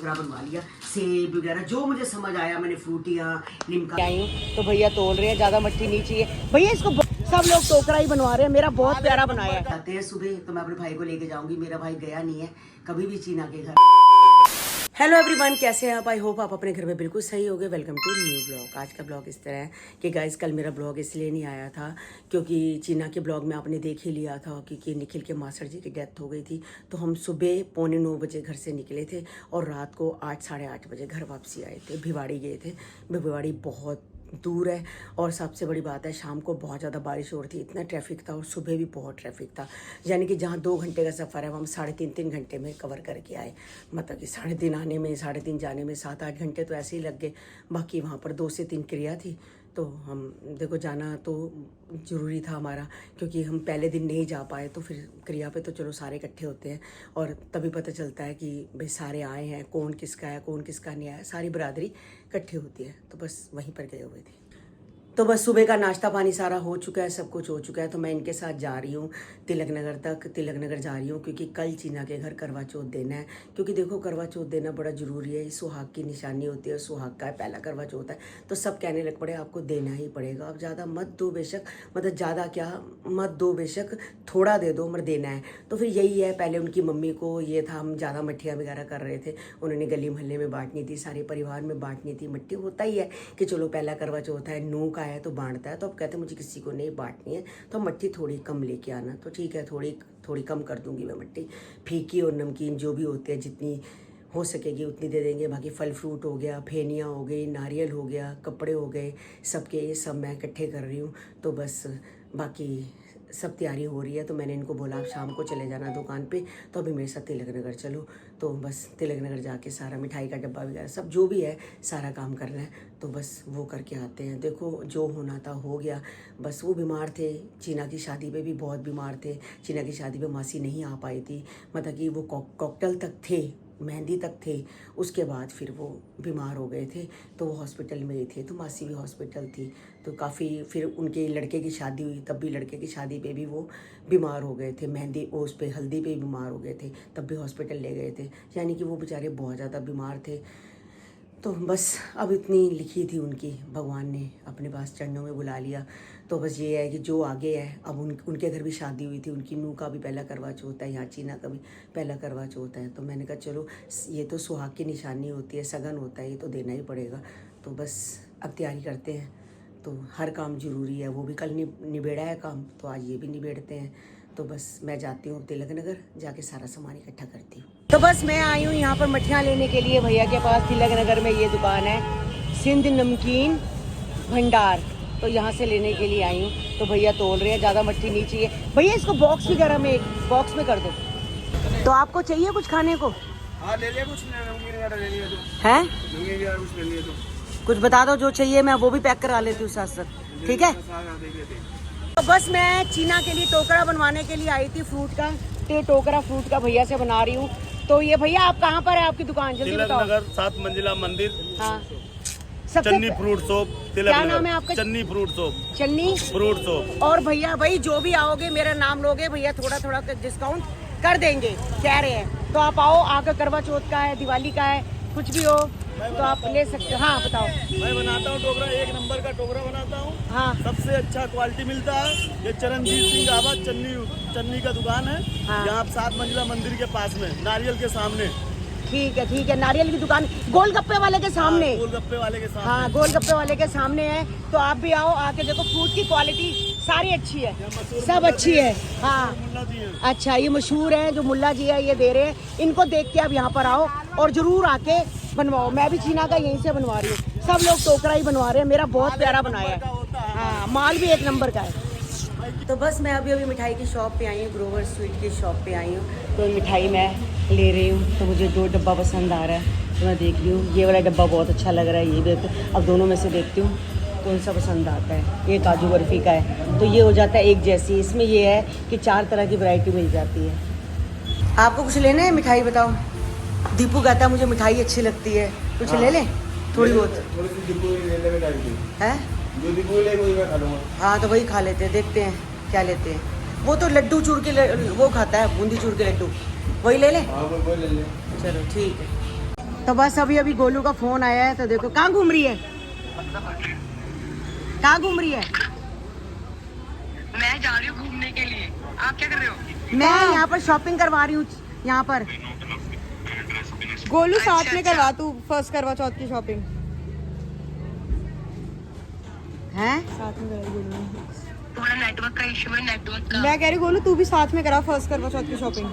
बनवा लिया, सेब वगैरह जो मुझे समझ आया मैंने फ्रूटियाँ निमका आई हूँ। तो भैया तोल रहे हैं, ज्यादा मट्ठी नहीं चाहिए भैया, इसको सब लोग टोकरा ही बनवा रहे हैं। मेरा बहुत प्यारा बनाया है। आते हैं सुबह तो मैं अपने भाई को लेके जाऊंगी, मेरा भाई गया नहीं है कभी भी चीना के घर। हेलो एवरीवन, कैसे हैं आप? आई होप आप अपने घर में बिल्कुल सही होगे। Welcome to new blog. आज का ब्लॉग इस तरह है कि गाइस कल मेरा ब्लॉग इसलिए नहीं आया था क्योंकि चीना के ब्लॉग में आपने देख ही लिया था क्योंकि निखिल के मास्टर जी की डेथ हो गई थी। तो हम सुबह 8:45 बजे घर से निकले थे और रात को 8 साढ़े 8 बजे घर वापसी आए थे। भिवाड़ी गए थे। भिवाड़ी बहुत दूर है और सबसे बड़ी बात है शाम को बहुत ज़्यादा बारिश हो रही थी, इतना ट्रैफिक था और सुबह भी बहुत ट्रैफिक था। यानी कि जहाँ 2 घंटे का सफ़र है वो हम 3.5 घंटे में कवर करके आए। मतलब कि 3.5 आने में 3.5 जाने में 7-8 घंटे तो ऐसे ही लग गए। बाकी वहाँ पर 2 से 3 क्रिया थी तो हम देखो जाना तो ज़रूरी था हमारा, क्योंकि हम पहले दिन नहीं जा पाए तो फिर क्रिया पे तो चलो सारे इकट्ठे होते हैं और तभी पता चलता है कि भाई सारे आए हैं, कौन किसका है कौन किसका नहीं आया, सारी बरादरी इकट्ठी होती है। तो बस वहीं पर गए हुए थे। तो बस सुबह का नाश्ता पानी सारा हो चुका है, सब कुछ हो चुका है। तो मैं इनके साथ जा रही हूँ तिलक नगर तक। तिलक नगर जा रही हूँ क्योंकि कल चीना के घर करवा चौथ देना है। क्योंकि देखो करवा चौथ देना बड़ा ज़रूरी है, सुहाग की निशानी होती है, सुहाग का पहला करवा चौथ है। तो सब कहने लग पड़े आपको देना ही पड़ेगा। अब ज़्यादा मत दो बेशक, मतलब ज़्यादा क्या मत दो बेशक, थोड़ा दे दो मगर देना है। तो फिर यही है, पहले उनकी मम्मी को ये था, हम ज़्यादा मट्ठियाँ वगैरह कर रहे थे, उन्होंने गली मोहल्ले में बांटनी थी, सारे परिवार में बांटनी थी। मट्ठी होता ही है कि चलो पहला करवा चौथ है, नूह का है तो बांटता है। तो अब कहते मुझे किसी को नहीं बांटनी है तो मट्ठी थोड़ी कम लेके आना। तो ठीक है, थोड़ी कम कर दूंगी मैं मट्ठी। फीकी और नमकीन जो भी होते हैं जितनी हो सकेगी उतनी दे देंगे। बाकी फल फ्रूट हो गया, फेनियाँ हो गई, नारियल हो गया, कपड़े हो गए, सबके ये सब मैं इकट्ठे कर रही हूँ। तो बस बाकी सब तैयारी हो रही है। तो मैंने इनको बोला आप शाम को चले जाना दुकान पे, तो अभी मेरे साथ तिलक नगर चलो। तो बस तिलक नगर जाके सारा मिठाई का डब्बा वगैरह सब जो भी है सारा काम करना है। तो बस वो करके आते हैं। देखो जो होना था हो गया। बस वो बीमार थे, चीना की शादी पे भी बहुत बीमार थे। चीना की शादी पे मासी नहीं आ पाई थी, मतलब कि वो कॉकटेल तक थे, मेहंदी तक थे, उसके बाद फिर वो बीमार हो गए थे तो वो हॉस्पिटल में ही थे। तो मासी भी हॉस्पिटल थी तो काफ़ी, फिर उनके लड़के की शादी हुई तब भी लड़के की शादी पे भी वो बीमार हो गए थे, मेहंदी उस पे हल्दी पे भी बीमार हो गए थे, तब भी हॉस्पिटल ले गए थे। यानी कि वो बेचारे बहुत ज़्यादा बीमार थे। तो बस अब इतनी लिखी थी उनकी, भगवान ने अपने पास चरणों में बुला लिया। तो बस ये है कि जो आगे है, अब उनके घर भी शादी हुई थी, उनकी नूह का भी पहला करवा चौथ है, यहाँ चीना का भी पहला करवा चौथ है। तो मैंने कहा चलो ये तो सुहाग की निशानी होती है, सगन होता है, ये तो देना ही पड़ेगा। तो बस अब तैयारी करते हैं। तो हर काम ज़रूरी है, वो भी कल निबेड़ा है काम तो आज ये भी निबेड़ते हैं। तो बस मैं जाती हूँ तिलक नगर, जाके सारा सामान इकट्ठा करती हूँ। तो बस मैं आई हूँ यहाँ पर मठियाँ लेने के लिए भैया के पास। तिलक नगर में ये दुकान है सिंध नमकीन भंडार, तो यहाँ से लेने के लिए आई हूँ। तो भैया तोल रहे हैं, ज़्यादा मट्ठी नहीं चाहिए भैया, इसको बॉक्स वगैरह में एक बॉक्स में कर दो। तो आपको चाहिए कुछ खाने को? हाँ ले लिया कुछ, है कुछ ले लिया कुछ बता दो जो चाहिए, मैं वो भी पैक करा लेती हूँ साथ साथ, ठीक है? तो बस मैं चीना के लिए टोकरा बनवाने के लिए आई थी फ्रूट का, तो टोकरा फ्रूट का भैया से बना रही हूँ। तो ये भैया आप कहाँ पर है, आपकी दुकान जल्दी बताओ। नगर 7 मंजिला मंदिर, हाँ चन्नी फ्रूट शॉप। क्या नाम है आपका? Channi fruit shop. Channi fruit shop. और भैया भाई जो भी आओगे मेरा नाम लोगे भैया थोड़ा थोड़ा डिस्काउंट कर देंगे कह रहे हैं। तो आप आओ, आकर करवा चौथ का है, दिवाली का है, कुछ भी हो तो आप ले सकते हो। हाँ बताओ। मैं बनाता हूँ टोकरा, 1 नंबर का टोकरा बनाता हूँ। हाँ सबसे अच्छा क्वालिटी मिलता है। ये चरणजीत सिंह ढाबा चन्नी का दुकान है। हाँ। यहाँ 7 मंजिला मंदिर के पास में, नारियल के सामने। ठीक है, नारियल की दुकान गोलगप्पे वाले के सामने। गोलगप्पे वाले के सामने। हाँ गोलगप्पे वाले के सामने है। तो आप भी आओ, आके देखो फ्रूट की क्वालिटी सारी अच्छी है, सब अच्छी है। हाँ अच्छा, ये मशहूर है जो मुल्ला जी है ये दे रहे हैं, इनको देख के आप यहाँ पर आओ और जरूर आके बनवाओ। मैं भी चीना का यहीं से बनवा रही हूँ, सब लोग टोकरा ही बनवा रहे हैं, मेरा बहुत प्यारा बनाया है। हाँ माल भी 1 नंबर का है। तो बस मैं अभी मिठाई की शॉप पे आई हूँ, ग्रोवर स्वीट की शॉप पे आई हूँ। तो मिठाई मैं ले रही हूँ, तो मुझे 2 डब्बा पसंद आ रहा है तो मैं देख रही हूँ। ये वाला डब्बा बहुत अच्छा लग रहा है, ये भी अब दोनों में से देखती हूँ कौन सा पसंद आता है। ये काजू बर्फी का है तो ये हो जाता है एक जैसी। इसमें ये है कि 4 तरह की वैरायटी मिल जाती है। आपको कुछ लेना है मिठाई बताओ? दीपू कहता है मुझे मिठाई अच्छी लगती है, कुछ ले लें थोड़ी बहुत है? हाँ तो वही खा लेते हैं, देखते हैं क्या लेते हैं। वो तो लड्डू चूर के वो खाता है, बूंदी चूर के लड्डू, वही ले लें? हाँ वो ले लें। चलो ठीक है। तो बस अभी अभी गोलू का फोन आया है, तो देखो कहाँ घूम रही है, कहाँ घूम रही है। मैं जा रही हूँ घूमने के लिए। आप क्या कर रहे हो? मैं यहाँ पर शॉपिंग करवा रही हूँ यहाँ पर। गोलू साथ में करवा, तू फर्स्ट करवा चौथ की शॉपिंग हैं। साथ में करा गोलू ने। थोड़ा नेटवर्क का इशू है, नेटवर्क का। मैं कह रही हूँ गोलू तू भी साथ में करा फर्स्ट करवा चौथ की शॉपिंग।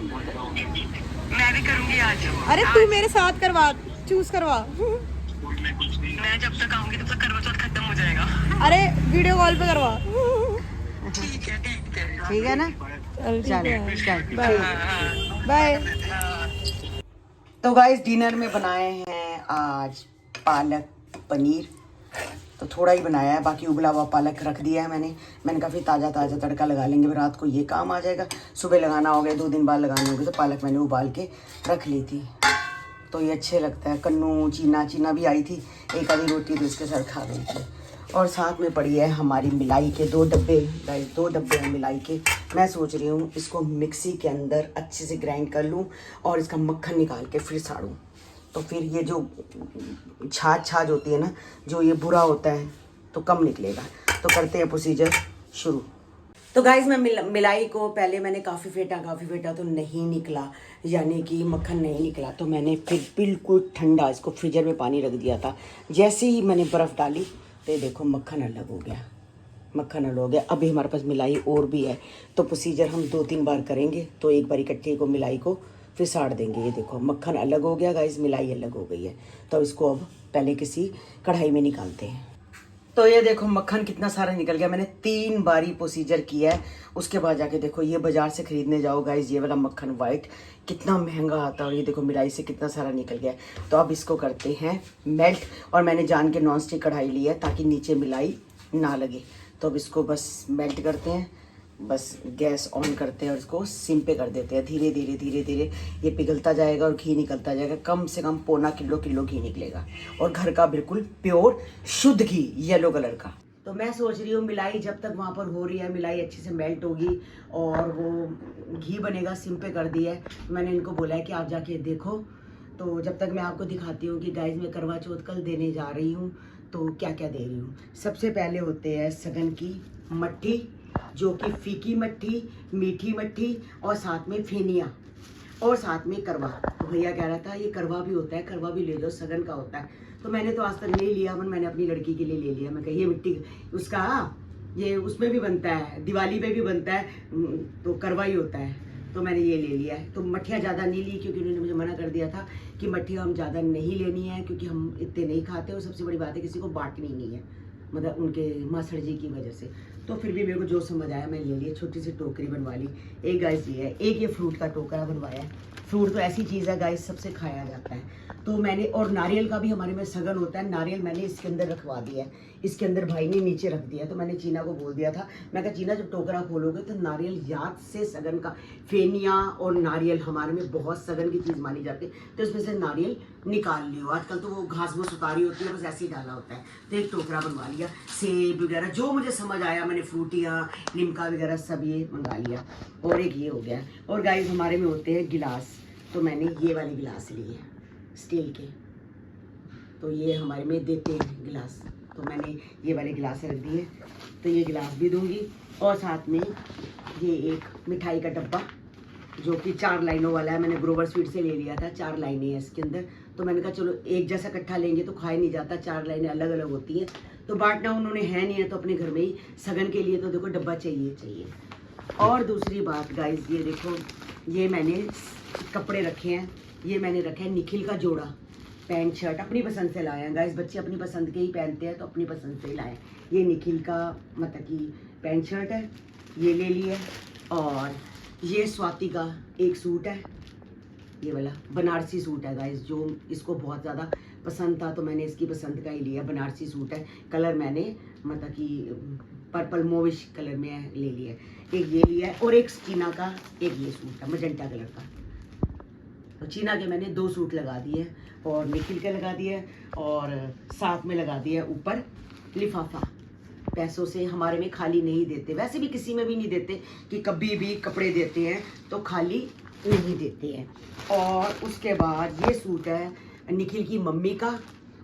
मैं भी करूंगी आज। अरे तू मेरे साथ करवा, चूज करवा। मैं जब तक आऊंगी तब तक करवा चौथ खत्म हो जाएगा। अरे वीडियो कॉल पे करवा। ठीक है, ठीक है। ठीक है ना, चल ठीक है, चल बाय बाय। तो गाइस डिनर में बनाए हैं आज पालक पनीर। तो थोड़ा ही बनाया है, बाकी उबला हुआ पालक रख दिया है मैंने कहा फिर ताज़ा ताज़ा तड़का लगा लेंगे, रात को ये काम आ जाएगा। सुबह लगाना हो गया, 2 दिन बाद लगानी होगी, तो पालक मैंने उबाल के रख ली थी। तो ये अच्छे लगता है। कन्नू चीना भी आई थी, एक आधी रोटी तो इसके साथ खा गई थी। और साथ में पड़ी है हमारी मिलाई के 2 डब्बे, गाइस 2 डब्बे हैं मिलाई के। मैं सोच रही हूँ इसको मिक्सी के अंदर अच्छे से ग्राइंड कर लूँ और इसका मक्खन निकाल के फिर साड़ूँ, तो फिर ये जो छाछ होती है ना, जो ये बुरा होता है तो कम निकलेगा। तो करते हैं प्रोसीजर शुरू। तो गाइस मैं मिलाई को पहले मैंने काफ़ी फेंटा तो नहीं निकला, यानी कि मक्खन नहीं निकला। तो मैंने फिर बिल्कुल ठंडा इसको फ्रीजर में पानी रख दिया था। जैसे ही मैंने बर्फ़ डाली तो ये देखो मक्खन अलग हो गया। अभी हमारे पास मिलाई और भी है, तो प्रोसीजर हम 2-3 बार करेंगे। तो एक बार इकट्ठे को मिलाई को फिर साड़ देंगे। ये देखो मक्खन अलग हो गया गाइस, मिलाई अलग हो गई है। तो इसको अब पहले किसी कढ़ाई में निकालते हैं। तो ये देखो मक्खन कितना सारा निकल गया। मैंने 3 बारी प्रोसीजर किया है, उसके बाद जाके देखो ये बाज़ार से ख़रीदने जाओ गाइस, ये वाला मक्खन वाइट कितना महंगा आता है। और ये देखो मिलाई से कितना सारा निकल गया। तो अब इसको करते हैं मेल्ट। और मैंने जान के नॉन स्टिक कढ़ाई ली है ताकि नीचे मिलाई ना लगे। तो अब इसको बस मेल्ट करते हैं, बस गैस ऑन करते हैं और इसको सिम पे कर देते हैं। धीरे धीरे ये पिघलता जाएगा और घी निकलता जाएगा। कम से कम 1.25 किलो घी निकलेगा, और घर का बिल्कुल प्योर शुद्ध घी, येलो कलर का। तो मैं सोच रही हूँ मिलाई जब तक वहाँ पर हो रही है, मिलाई अच्छे से मेल्ट होगी और वो घी बनेगा। सिम पे कर दिया है। मैंने इनको बोला है कि आप जाके देखो। तो जब तक मैं आपको दिखाती हूँ कि गाइस मैं करवा चौथ कल देने जा रही हूँ तो क्या क्या दे रही हूँ। सबसे पहले होते हैं सगन की मट्ठी, जो कि फीकी मट्ठी, मीठी मट्ठी, और साथ में फेनिया, और साथ में करवा। तो भैया कह रहा था ये करवा भी होता है, करवा भी ले लो, सगन का होता है। तो मैंने तो आज तक नहीं लिया, मैंने अपनी लड़की के लिए ले लिया। मैं कही ये मिट्टी उसका ये उसमें भी बनता है, दिवाली पे भी बनता है, तो करवा ही होता है। तो मैंने ये ले लिया है। तो मट्ठियाँ ज़्यादा नहीं ली, क्योंकि उन्होंने मुझे मना कर दिया था कि मट्ठियाँ हम ज़्यादा नहीं लेनी है, क्योंकि हम इतने नहीं खाते। और सबसे बड़ी बात है किसी को बांटनी नहीं है, मतलब उनके मासड़ जी की वजह से। तो फिर भी मेरे को जो समझ आया मैं ले लिया। छोटी सी टोकरी बनवा ली। एक गाइस ये है, एक ये फ्रूट का टोकरा बनवाया है। फ्रूट तो ऐसी चीज़ है गाइस, सबसे खाया जाता है। तो मैंने, और नारियल का भी हमारे में सगन होता है, नारियल मैंने इसके अंदर रखवा दिया है। इसके अंदर भाई ने नीचे रख दिया। तो मैंने चीना को बोल दिया था, मैं कहा चीना जब टोकरा खोलोगे तो नारियल याद से सगन का, फेनिया और नारियल हमारे में बहुत सगन की चीज़ मानी जाती है, तो इसमें से नारियल निकाल लियो। आजकल तो वो घास वो सुतारी होती है, बस ऐसे ही डाला होता है। तो एक टोकरा बनवा लिया। सेब वगैरह जो मुझे समझ आया, मैंने फ्रूटियाँ, लिमका वगैरह सब ये मंगा लिया। और एक ये हो गया। और गाइस हमारे में होते हैं गिलास, तो मैंने ये वाले गिलास लिए स्टील के। तो ये हमारे में देते हैं गिलास, तो मैंने ये वाले गिलास रख दिए। तो ये गिलास भी दूंगी। और साथ में ये एक मिठाई का डब्बा, जो कि 4 लाइनों वाला है। मैंने ग्रोवर स्वीट से ले लिया था, 4 लाइनें हैं इसके अंदर। तो मैंने कहा चलो एक जैसा इकट्ठा लेंगे तो खाया नहीं जाता, 4 लाइनें अलग अलग होती हैं। तो बांटना उन्होंने है नहीं है, तो अपने घर में ही सगन के लिए तो देखो डब्बा चाहिए। और दूसरी बात गाइस, ये देखो ये मैंने कपड़े रखे हैं। ये मैंने रखा है निखिल का जोड़ा, पैंट शर्ट अपनी पसंद से लाए हैं गाइस। बच्चे अपनी पसंद के ही पहनते हैं, तो अपनी पसंद से ही लाए। ये निखिल का मतलब कि पैंट शर्ट है, ये ले लिया। और ये स्वाति का एक सूट है, ये वाला बनारसी सूट है गाइस, जो इसको बहुत ज़्यादा पसंद था, तो मैंने इसकी पसंद का ही लिया। बनारसी सूट है, कलर मैंने मतलब कि पर्पल मोविश कलर में ले लिया। एक ये लिया है, और एक चीना का एक ये सूट है मजेंटा कलर का। तो चीना के मैंने 2 सूट लगा दिए, और निखिल के लगा दिए, और साथ में लगा दिया ऊपर लिफाफा। पैसों से हमारे में खाली नहीं देते, वैसे भी किसी में भी नहीं देते कि कभी भी कपड़े देते हैं तो खाली नहीं देते हैं। और उसके बाद ये सूट है निखिल की मम्मी का,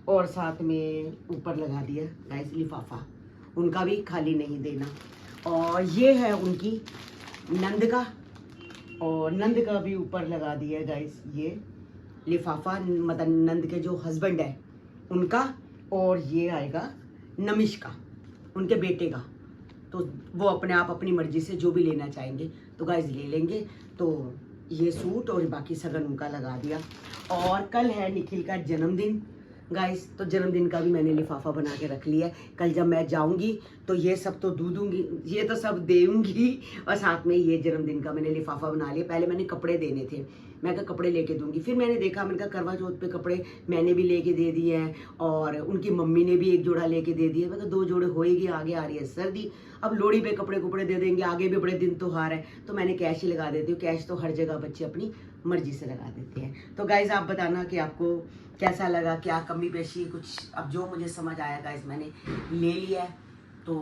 और साथ में ऊपर लगा दिया गाइस लिफाफा, उनका भी खाली नहीं देना। और ये है उनकी नंद का, और नंद का भी ऊपर लगा दिया गाइस ये लिफाफा, मतलब नंद के जो हस्बैंड है उनका, और ये आएगा नमिश का, उनके बेटे का। तो वो अपने आप अपनी मर्जी से जो भी लेना चाहेंगे तो गाइस ले लेंगे। तो ये सूट और बाकी सगन उनका लगा दिया। और कल है निखिल का जन्मदिन गाइस, तो जन्मदिन का भी मैंने लिफाफा बना के रख लिया है। कल जब मैं जाऊंगी तो ये सब तो दूंगी, ये तो सब देऊंगी, और साथ में ये जन्मदिन का मैंने लिफाफा बना लिया। पहले मैंने कपड़े देने थे, मैं कहा कपड़े लेके दूंगी, फिर मैंने देखा, मैंने कहा करवा चौथ पे कपड़े मैंने भी लेके दे दिए हैं, और उनकी मम्मी ने भी एक जोड़ा लेके दे दिया। मैं कहा 2 जोड़े होएगी, आगे आ रही है सर्दी, अब लोहड़ी पे कपड़े दे देंगे, आगे भी बड़े दिन त्योहार है, तो मैंने कैश ही लगा देती हूँ। कैश तो हर जगह बच्चे अपनी मर्जी से लगा देते हैं। तो गाइज आप बताना कि आपको कैसा लगा, क्या कमी पेशी कुछ, अब जो मुझे समझ आया गाइज मैंने ले लिया है। तो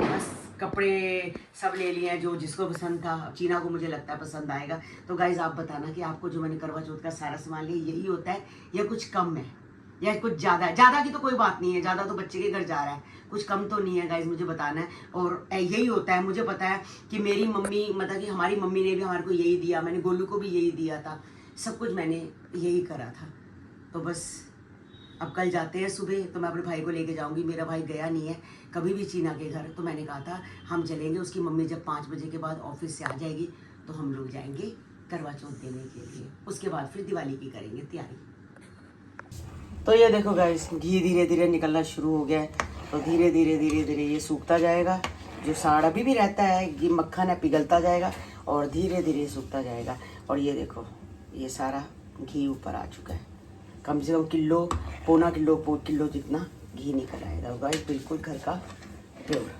बस कपड़े सब ले लिए हैं, जो जिसको पसंद था। चीना को मुझे लगता है पसंद आएगा। तो गाइज आप बताना कि आपको जो मैंने करवा चौथ का सारा सामान लिया यही होता है या कुछ कम है या कुछ ज़्यादा है। ज़्यादा की तो कोई बात नहीं है, ज़्यादा तो बच्चे के घर जा रहा है, कुछ कम तो नहीं है गाइज, मुझे बताना है। और यही होता है, मुझे पता है कि मेरी मम्मी, मतलब कि हमारी मम्मी ने भी हमारे को यही दिया, मैंने गोलू को भी यही दिया था, सब कुछ मैंने यही करा था। तो बस अब कल जाते हैं सुबह, तो मैं अपने भाई को लेके जाऊंगी। मेरा भाई गया नहीं है कभी भी चीना के घर, तो मैंने कहा था हम चलेंगे। उसकी मम्मी जब 5 बजे के बाद ऑफिस से आ जाएगी तो हम लोग जाएंगे करवा चौथ देने के लिए। उसके बाद फिर दिवाली की करेंगे तैयारी। तो ये देखो गाइस, घी धीरे धीरे निकलना शुरू हो गया है। तो धीरे धीरे ये सूखता जाएगा। जो साड़ अभी भी रहता है, घी मक्खन है, पिघलता जाएगा और धीरे धीरे सूखता जाएगा। और ये देखो, ये सारा घी ऊपर आ चुका है। कम से कम किलो, पौना किलो जितना घी निकल आएगा गाइस, बिल्कुल घर का प्योर।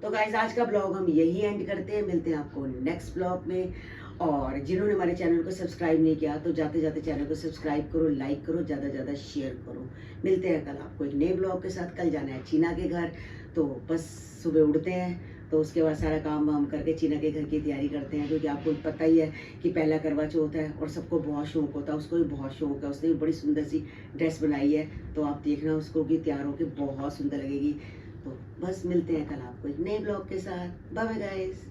तो गाइस आज का ब्लॉग हम यही एंड करते हैं, मिलते हैं आपको नेक्स्ट ब्लॉग में। और जिन्होंने हमारे चैनल को सब्सक्राइब नहीं किया तो जाते जाते चैनल को सब्सक्राइब करो, लाइक करो, ज़्यादा से ज़्यादा शेयर करो। मिलते हैं कल आपको एक नए ब्लॉग के साथ। कल जाना है चीना के घर, तो बस सुबह उठते हैं, तो उसके बाद सारा काम वाम करके चीना के घर की तैयारी करते हैं। क्योंकि आपको पता ही है कि पहला करवा चौथ है और सबको बहुत शौक होता है, उसको भी बहुत शौक है। उसने भी बड़ी सुंदर सी ड्रेस बनाई है, तो आप देखना उसको भी तैयार होकर बहुत सुंदर लगेगी। तो बस मिलते हैं कल आपको एक नए ब्लॉग के साथ। Bye bye guys.